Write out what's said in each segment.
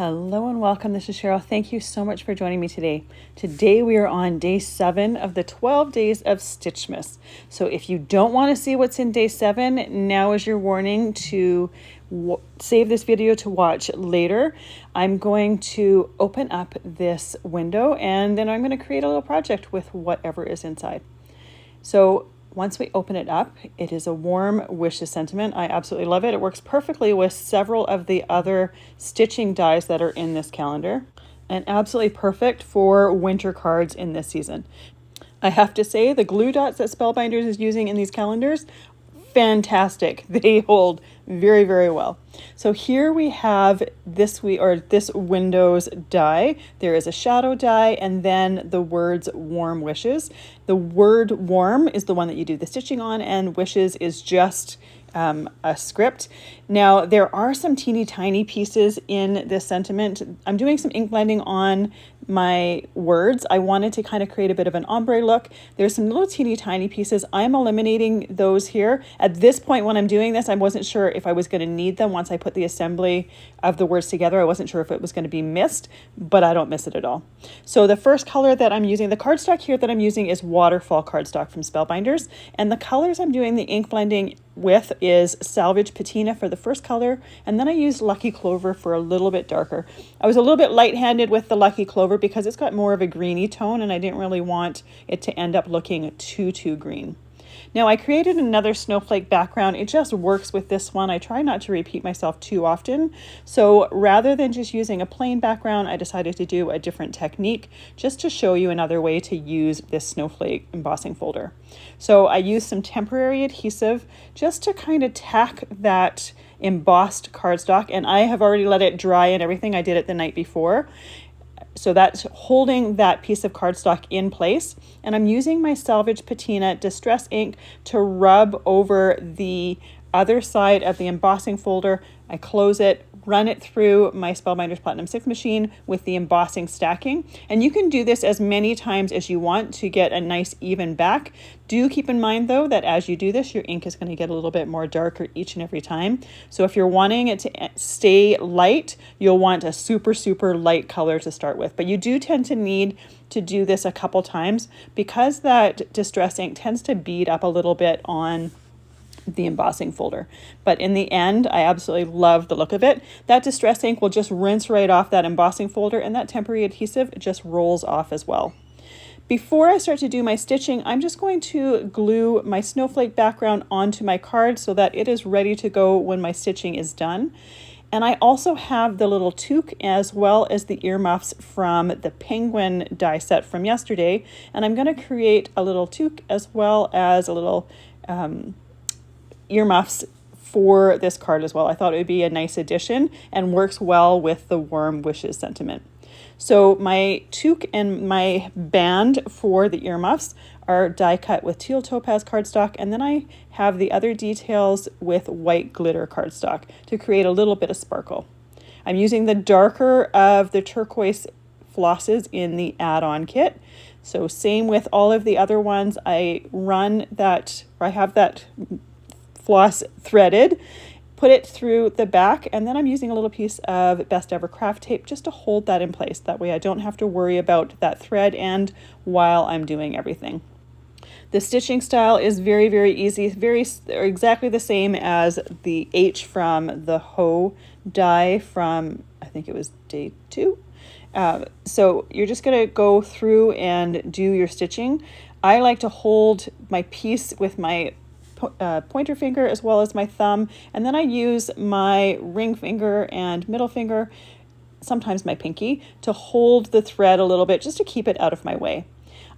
Hello and welcome. This is Cheryl. Thank you so much for joining me today. Today we are on day 7 of the 12 days of Stitchmas. So if you don't want to see what's in day 7, now is your warning to save this video to watch later. I'm going to open up this window and then I'm going to create a little project with whatever is inside. So once we open it up, it is a warm wishes sentiment. I absolutely love it. It works perfectly with several of the other stitching dies that are in this calendar and absolutely perfect for winter cards in this season. I have to say the glue dots that Spellbinders is using in these calendars, fantastic. They hold very, very well. So here we have this Windows die. There is a shadow die and then the words warm wishes. The word warm is the one that you do the stitching on and wishes is just a script. Now there are some teeny tiny pieces in this sentiment. I'm doing some ink blending on my words. I wanted to kind of create a bit of an ombre look. There's some little teeny tiny pieces. I'm eliminating those here. At this point when I'm doing this, I wasn't sure if I was going to need them once I put the assembly of the words together. I wasn't sure if it was going to be missed, but I don't miss it at all. So the first color that I'm using, the cardstock here that I'm using is Waterfall cardstock from Spellbinders. And the colors I'm doing the ink blending with is Salvage Patina for the first color, and then I used Lucky Clover for a little bit darker. I was a little bit light-handed with the Lucky Clover because it's got more of a greeny tone and I didn't really want it to end up looking too green. Now I created another snowflake background. It just works with this one. I try not to repeat myself too often. So rather than just using a plain background, I decided to do a different technique just to show you another way to use this snowflake embossing folder. So I used some temporary adhesive just to kind of tack that embossed cardstock, and I have already let it dry and everything. I did it the night before. So that's holding that piece of cardstock in place. And I'm using my Salvage Patina Distress ink to rub over the other side of the embossing folder. I close it, run it through my Spellbinders Platinum 6 machine with the embossing stacking. And you can do this as many times as you want to get a nice even back. Do keep in mind though that as you do this, your ink is going to get a little bit more darker each and every time. So if you're wanting it to stay light, you'll want a super light color to start with. But you do tend to need to do this a couple times because that distress ink tends to bead up a little bit on the embossing folder. But in the end, I absolutely love the look of it. That distress ink will just rinse right off that embossing folder and that temporary adhesive just rolls off as well. Before I start to do my stitching, I'm just going to glue my snowflake background onto my card so that it is ready to go when my stitching is done. And I also have the little toque as well as the earmuffs from the penguin die set from yesterday. And I'm going to create a little toque as well as a little earmuffs for this card as well. I thought it would be a nice addition and works well with the warm wishes sentiment. So my toque and my band for the earmuffs are die cut with teal topaz cardstock, and then I have the other details with white glitter cardstock to create a little bit of sparkle. I'm using the darker of the turquoise flosses in the add-on kit. So same with all of the other ones. I have that floss threaded, put it through the back, and then I'm using a little piece of Best Ever craft tape just to hold that in place. That way I don't have to worry about that thread end while I'm doing everything. The stitching style is very easy, exactly the same as the H from the Hoe die from, I think it was day 2. So you're just going to go through and do your stitching. I like to hold my piece with my pointer finger as well as my thumb, and then I use my ring finger and middle finger, sometimes my pinky, to hold the thread a little bit just to keep it out of my way.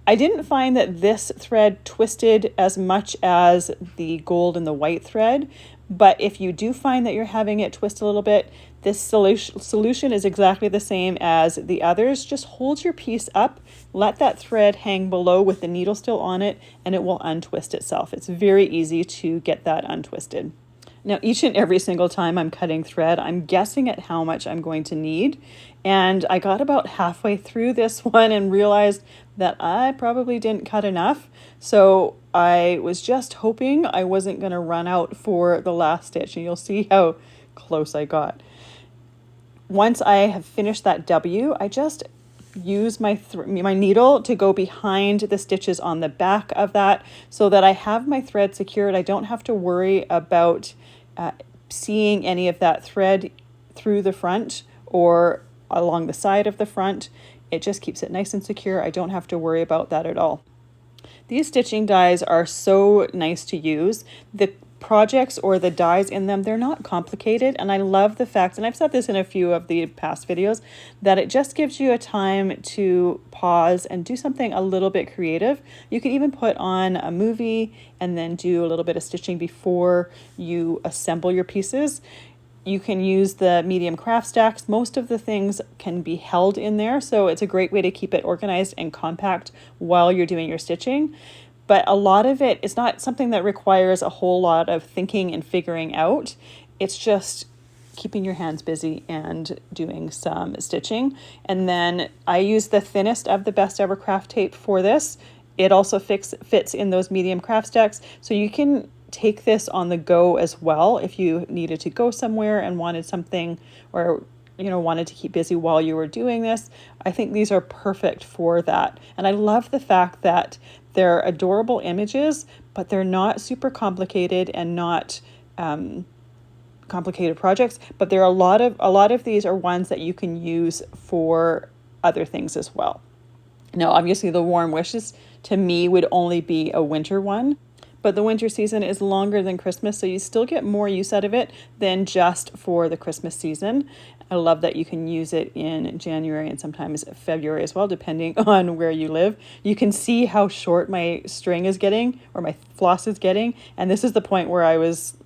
I didn't find that this thread twisted as much as the gold and the white thread, but if you do find that you're having it twist a little bit, this solution is exactly the same as the others. Just hold your piece up, let that thread hang below with the needle still on it, and it will untwist itself. It's very easy to get that untwisted. Now, each and every single time I'm cutting thread, I'm guessing at how much I'm going to need. And I got about halfway through this one and realized that I probably didn't cut enough. So I was just hoping I wasn't going to run out for the last stitch. And you'll see how close I got. once I have finished that W, I just use my needle to go behind the stitches on the back of that so that I have my thread secured. I don't have to worry about seeing any of that thread through the front or along the side of the front. It just keeps it nice and secure. I don't have to worry about that at all. These stitching dies are so nice to use. The projects or the dies in them, they're not complicated, and I love the fact, and I've said this in a few of the past videos, that it just gives you a time to pause and do something a little bit creative. You could even put on a movie and then do a little bit of stitching before you assemble your pieces. You can use the medium craft stacks. Most of the things can be held in there, so it's a great way to keep it organized and compact while you're doing your stitching. But a lot of it is not something that requires a whole lot of thinking and figuring out. It's just keeping your hands busy and doing some stitching. And then I use the thinnest of the Best Ever Craft tape for this. It also fits in those medium craft stacks, so you can take this on the go as well if you needed to go somewhere and wanted something, or wanted to keep busy while you were doing this. I think these are perfect for that. And I love the fact that they're adorable images, but they're not super complicated and not complicated projects. But there are a lot of these are ones that you can use for other things as well. Now, obviously, the Warm Wishes to me would only be a winter one. But the winter season is longer than Christmas, so you still get more use out of it than just for the Christmas season. I love that you can use it in January and sometimes February as well, depending on where you live. You can see how short my string is getting, or my floss is getting, and this is the point where I was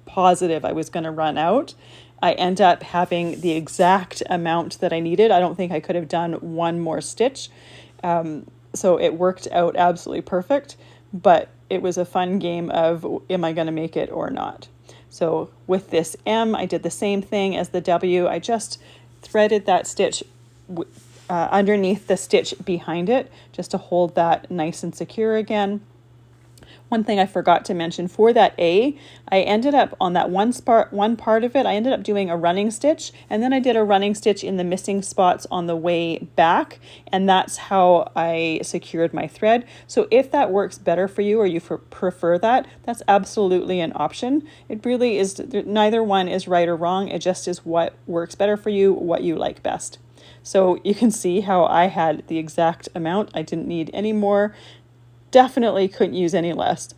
positive I was going to run out. I end up having the exact amount that I needed. I don't think I could have done one more stitch. So it worked out absolutely perfect, but it was a fun game of, am I going to make it or not? So with this M, I did the same thing as the W. I just threaded that stitch underneath the stitch behind it, just to hold that nice and secure again. One thing I forgot to mention for that A, I ended up on that one part of it, I ended up doing a running stitch, and then I did a running stitch in the missing spots on the way back, and that's how I secured my thread. So if that works better for you, or you prefer that, that's absolutely an option. It really is, neither one is right or wrong. It just is what works better for you, what you like best. So you can see how I had the exact amount. I didn't need any more. Definitely couldn't use any less.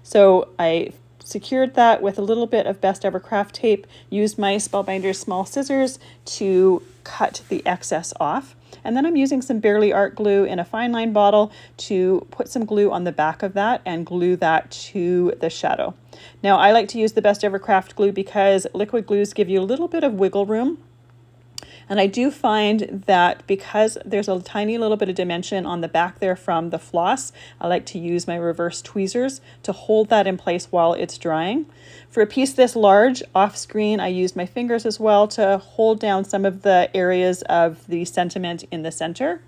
So I secured that with a little bit of Best Ever Craft tape, used my Spellbinders small scissors to cut the excess off. And then I'm using some Barely Art glue in a fine line bottle to put some glue on the back of that and glue that to the shadow. Now I like to use the Best Ever Craft glue because liquid glues give you a little bit of wiggle room. And I do find that because there's a tiny little bit of dimension on the back there from the floss, I like to use my reverse tweezers to hold that in place while it's drying. For a piece this large, off screen, I used my fingers as well to hold down some of the areas of the sentiment in the center.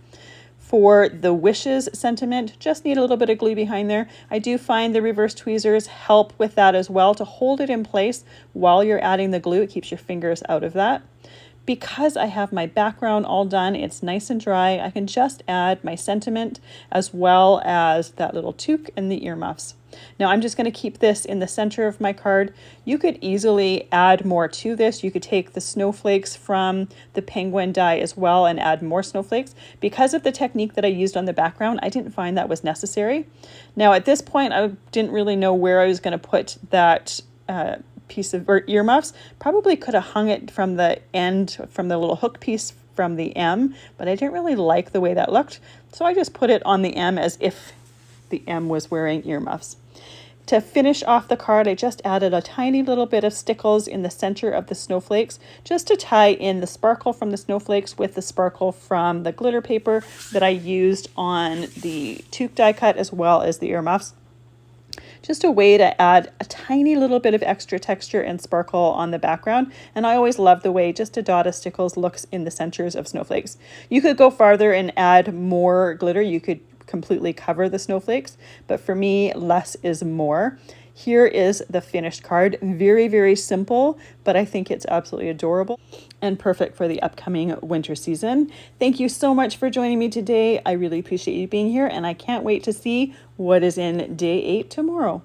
For the wishes sentiment, just need a little bit of glue behind there. I do find the reverse tweezers help with that as well, to hold it in place while you're adding the glue. It keeps your fingers out of that. Because I have my background all done, it's nice and dry, I can just add my sentiment as well as that little toque and the earmuffs. Now I'm just going to keep this in the center of my card. You could easily add more to this. You could take the snowflakes from the penguin die as well and add more snowflakes. Because of the technique that I used on the background, I didn't find that was necessary. Now at this point, I didn't really know where I was going to put that piece of earmuffs. Probably could have hung it from the end, from the little hook piece from the M, but I didn't really like the way that looked. So I just put it on the M as if the M was wearing earmuffs. To finish off the card, I just added a tiny little bit of Stickles in the center of the snowflakes, just to tie in the sparkle from the snowflakes with the sparkle from the glitter paper that I used on the toque die cut as well as the earmuffs. Just a way to add a tiny little bit of extra texture and sparkle on the background. And I always love the way just a dot of Stickles looks in the centers of snowflakes. You could go farther and add more glitter. You could completely cover the snowflakes, but for me, less is more. Here is the finished card. Very, very simple, but I think it's absolutely adorable and perfect for the upcoming winter season. Thank you so much for joining me today. I really appreciate you being here, and I can't wait to see what is in day 8 tomorrow.